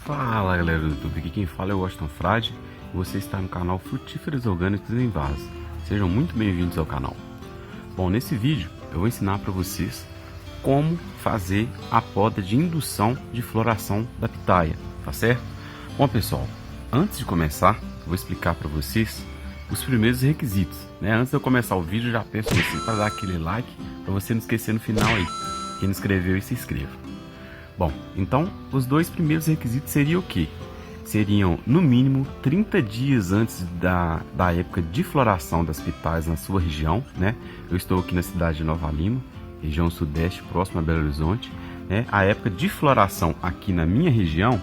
Fala galera do YouTube, aqui quem fala é o Washington Frade e você está no canal Frutíferos Orgânicos em Vaso. Sejam muito bem-vindos ao canal. Bom, nesse vídeo eu vou ensinar para vocês como fazer a poda de indução de floração da pitaia, tá certo? Bom pessoal, antes de começar eu vou explicar para vocês os primeiros requisitos, né? Antes de eu começar o vídeo já peço você para dar aquele like, para você não esquecer no final aí, quem não inscreveu e se inscreva. Bom, então os dois primeiros requisitos seriam o quê? Seriam no mínimo 30 dias antes da época de floração das pitaias na sua região, né? Eu estou aqui na cidade de Nova Lima, região sudeste, próximo a Belo Horizonte, né? A época de floração aqui na minha região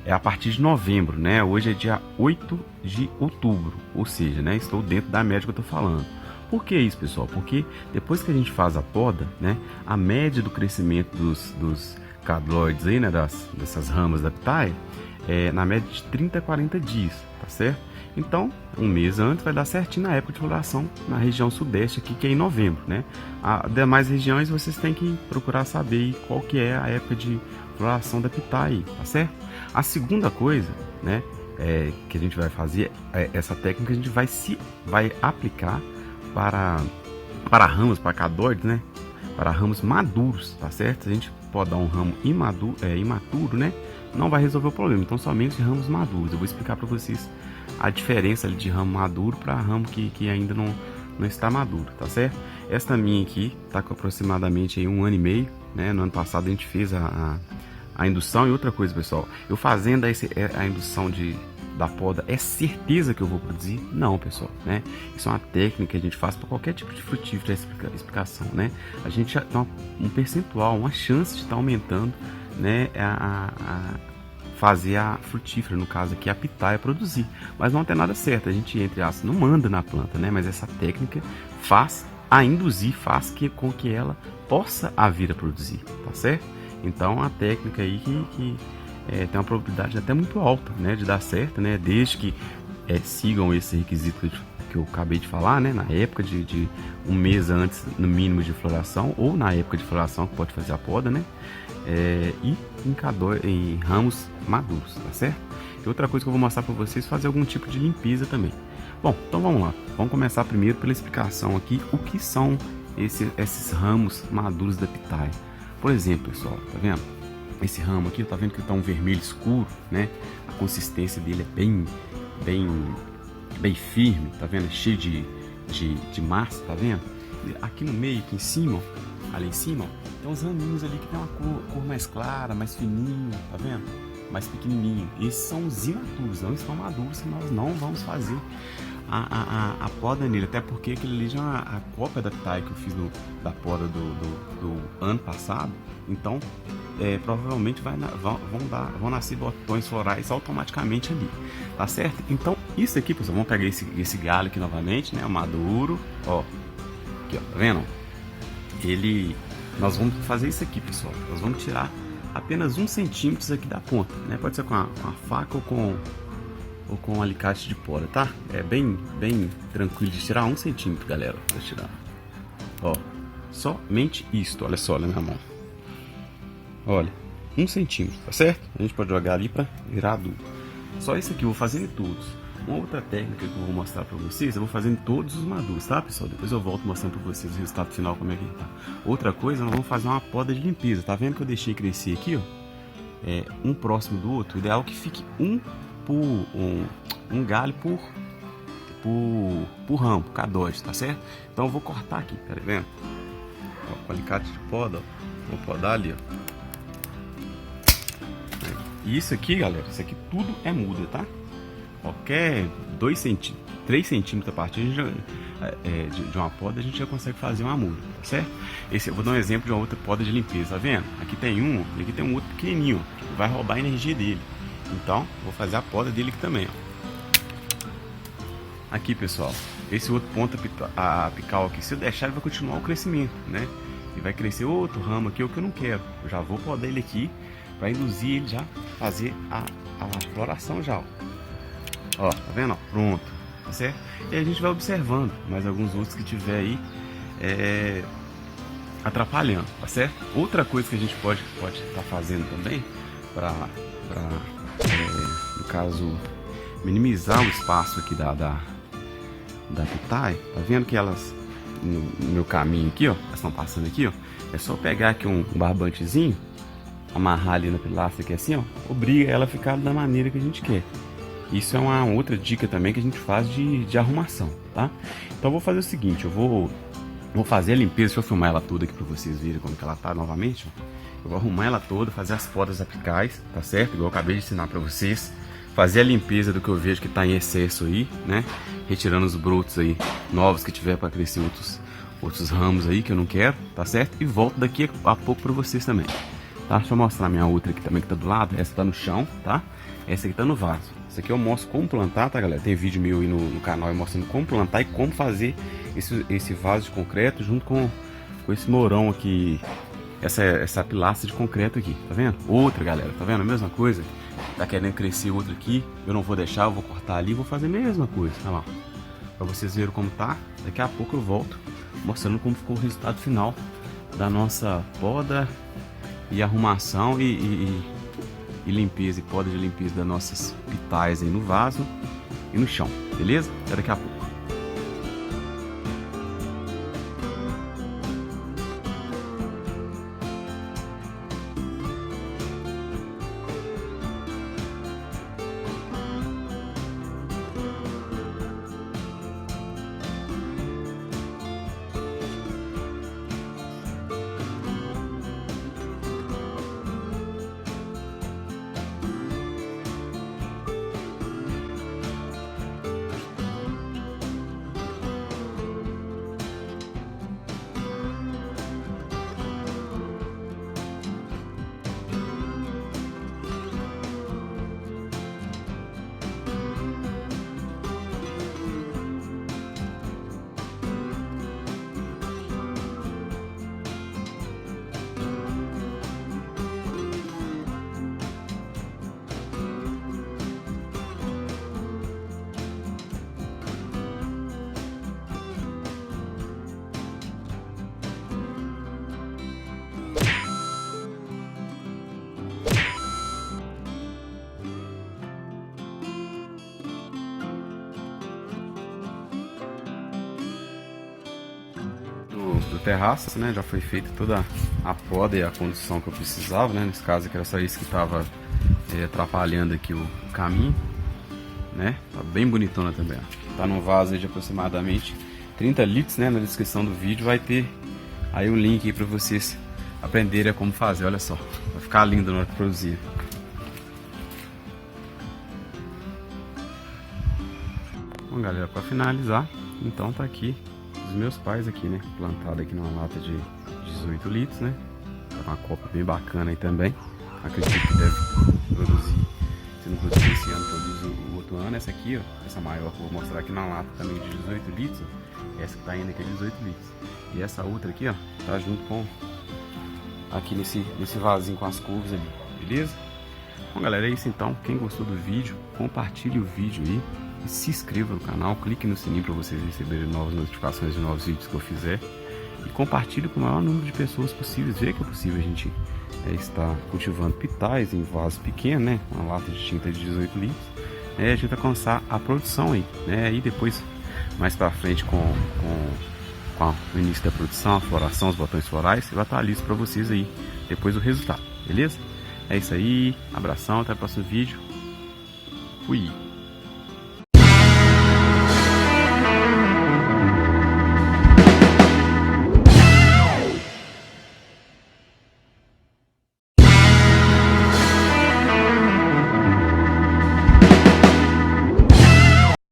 é a partir de novembro, né? Hoje é dia 8 de outubro, ou seja, né? Estou dentro da média que eu estou falando. Por que isso, pessoal? Porque depois que a gente faz a poda, né? A média do crescimento dos cadloides aí, né, dessas ramas da pitaia, na média de 30 a 40 dias, tá certo? Então, um mês antes vai dar certinho na época de floração na região sudeste aqui, que é em novembro, né? As demais regiões vocês têm que procurar saber qual que é a época de floração da pitaia, tá certo? A segunda coisa, né, que a gente vai fazer, essa técnica a gente vai aplicar para ramos, para cadloides, né? Para ramos maduros, tá certo? Se a gente podar um ramo imaturo, né? Não vai resolver o problema. Então, somente ramos maduros. Eu vou explicar para vocês a diferença de ramo maduro para ramo que ainda não está maduro, tá certo? Esta minha aqui tá com aproximadamente aí 1 ano e meio, né? No ano passado a gente fez a indução. E outra coisa, pessoal, eu fazendo a indução da poda, é certeza que eu vou produzir? Não, pessoal, né? Isso é uma técnica que a gente faz para qualquer tipo de frutífero, explicação, né? A gente já tem um percentual, uma chance de estar aumentando, né? Fazer a frutífera, no caso aqui a pitaia, produzir. Mas não tem nada certo, a gente, entre aspas, não manda na planta, né? Mas essa técnica faz com que ela possa vir a produzir, tá certo? Então, a técnica aí que tem uma probabilidade até muito alta, né, de dar certo, né, desde que sigam esse requisito que eu acabei de falar, né, na época de um mês antes, no mínimo, de floração, ou na época de floração que pode fazer a poda, né, e em ramos maduros, tá certo? E outra coisa que eu vou mostrar para vocês é fazer algum tipo de limpeza também. Bom, então vamos lá, vamos começar primeiro pela explicação aqui, o que são esses ramos maduros da pitaia. Por exemplo, pessoal, tá vendo? Esse ramo aqui, tá vendo que tá um vermelho escuro, né? A consistência dele é bem firme, tá vendo? É cheio de massa, tá vendo? Aqui no meio, aqui em cima, ali em cima, tem uns raminhos ali que tem uma cor mais clara, mais fininho, tá vendo? Mais pequenininho. Esses são os imaturos, não estão maduros, que nós não vamos fazer a poda nele, até porque aquele ali já é a cópia da pitaia que eu fiz da poda do ano passado. Então, provavelmente vão nascer botões florais automaticamente ali, tá certo? Então, isso aqui, pessoal, vamos pegar esse galho aqui novamente, né, o maduro, ó, aqui, ó, tá vendo? Nós vamos fazer isso aqui, pessoal, nós vamos tirar apenas 1 centímetro aqui da ponta, né, pode ser com a faca ou com um alicate de poda, tá? É bem tranquilo de tirar 1 centímetro, galera, pra tirar, ó, somente isto, olha só, na minha mão. Olha, 1 centímetro, tá certo? A gente pode jogar ali para virar adubo. Só isso aqui eu vou fazendo em todos. Uma outra técnica que eu vou mostrar para vocês, eu vou fazendo em todos os maduros, tá, pessoal? Depois eu volto mostrando para vocês o resultado final, como é que tá. Outra coisa, nós vamos fazer uma poda de limpeza. Tá vendo que eu deixei crescer aqui, ó? Um próximo do outro. O ideal é que fique um galho por ramo, por cadóide, tá certo? Então eu vou cortar aqui, tá vendo? Ó, com o alicate de poda, ó. Vou podar ali, ó. E isso aqui, galera, isso aqui tudo é muda, tá? Qualquer 2 centímetros, 3 centímetros a partir de uma poda, a gente já consegue fazer uma muda, tá certo? Eu vou dar um exemplo de uma outra poda de limpeza, tá vendo? Aqui tem um, e aqui tem um outro pequenininho, que vai roubar a energia dele. Então, vou fazer a poda dele aqui também, ó. Aqui, pessoal, esse outro ponto apical aqui, se eu deixar, ele vai continuar o crescimento, né? E vai crescer outro ramo aqui, o que eu não quero. Eu já vou podar ele aqui, para induzir ele já fazer a floração já, ó, tá vendo, ó, pronto, tá certo? E a gente vai observando mais alguns outros que tiver aí atrapalhando, tá certo? Outra coisa que a gente pode estar fazendo também para no caso, minimizar o espaço aqui da pitaia. Tá vendo que elas, no meu caminho aqui, ó, elas estão passando aqui, ó. É só pegar aqui um barbantezinho, amarrar ali na pilastra aqui assim, ó, obriga ela a ficar da maneira que a gente quer. Isso é uma outra dica também que a gente faz de arrumação, tá? Então eu vou fazer o seguinte, eu vou fazer a limpeza, deixa eu filmar ela toda aqui pra vocês verem como que ela tá novamente, ó. Eu vou arrumar ela toda, fazer as podas apicais, tá certo? Igual eu acabei de ensinar pra vocês. Fazer a limpeza do que eu vejo que tá em excesso aí, né? Retirando os brotos aí novos que tiver para crescer outros ramos aí que eu não quero, tá certo? E volto daqui a pouco pra vocês também, tá? Deixa eu mostrar minha outra aqui também que tá do lado. Essa tá no chão, tá? Essa aqui tá no vaso. Essa aqui eu mostro como plantar, tá, galera? Tem vídeo meu aí no canal mostrando como plantar e como fazer esse vaso de concreto junto com esse mourão aqui, essa pilastra de concreto aqui, tá vendo? Outra, galera, tá vendo? A mesma coisa. Tá querendo crescer outra aqui, eu não vou deixar, eu vou cortar ali e vou fazer a mesma coisa, tá lá. Pra vocês verem como tá, daqui a pouco eu volto mostrando como ficou o resultado final da nossa poda e arrumação e limpeza e poda de limpeza das nossas pitaias aí no vaso e no chão, beleza? Até daqui a pouco. Do terraço, né, já foi feita toda a poda e a condição que eu precisava, né, nesse caso aqui era só isso que estava atrapalhando aqui o caminho, né, tá bem bonitona também, ó. Tá num vaso aí de aproximadamente 30 litros, né, na descrição do vídeo vai ter aí um link aí para vocês aprenderem a como fazer, olha só, vai ficar lindo na hora de produzir. Bom, galera, para finalizar, então tá aqui dos meus pais aqui, né, plantado aqui numa lata de 18 litros, né, tá uma copa bem bacana aí também, acredito que deve produzir, se não produzir esse ano, produz o outro ano. Essa aqui, ó, essa maior que eu vou mostrar aqui na lata também de 18 litros, ó, essa que tá indo aqui é 18 litros, e essa outra aqui, ó, tá junto com, aqui nesse vasinho com as curvas ali, beleza? Bom, galera, é isso então, quem gostou do vídeo, compartilhe o vídeo aí, e se inscreva no canal, clique no sininho para vocês receberem novas notificações de novos vídeos que eu fizer. E compartilhe com o maior número de pessoas possíveis. Vê que é possível a gente estar cultivando pitais em vasos pequenos, né? Uma lata de tinta de 18 litros. A gente alcançar a produção aí, né? E depois, mais para frente, com o início da produção, a floração, os botões florais, vai estar listo para vocês aí, depois o resultado, beleza? É isso aí, abração, até o próximo vídeo. Fui!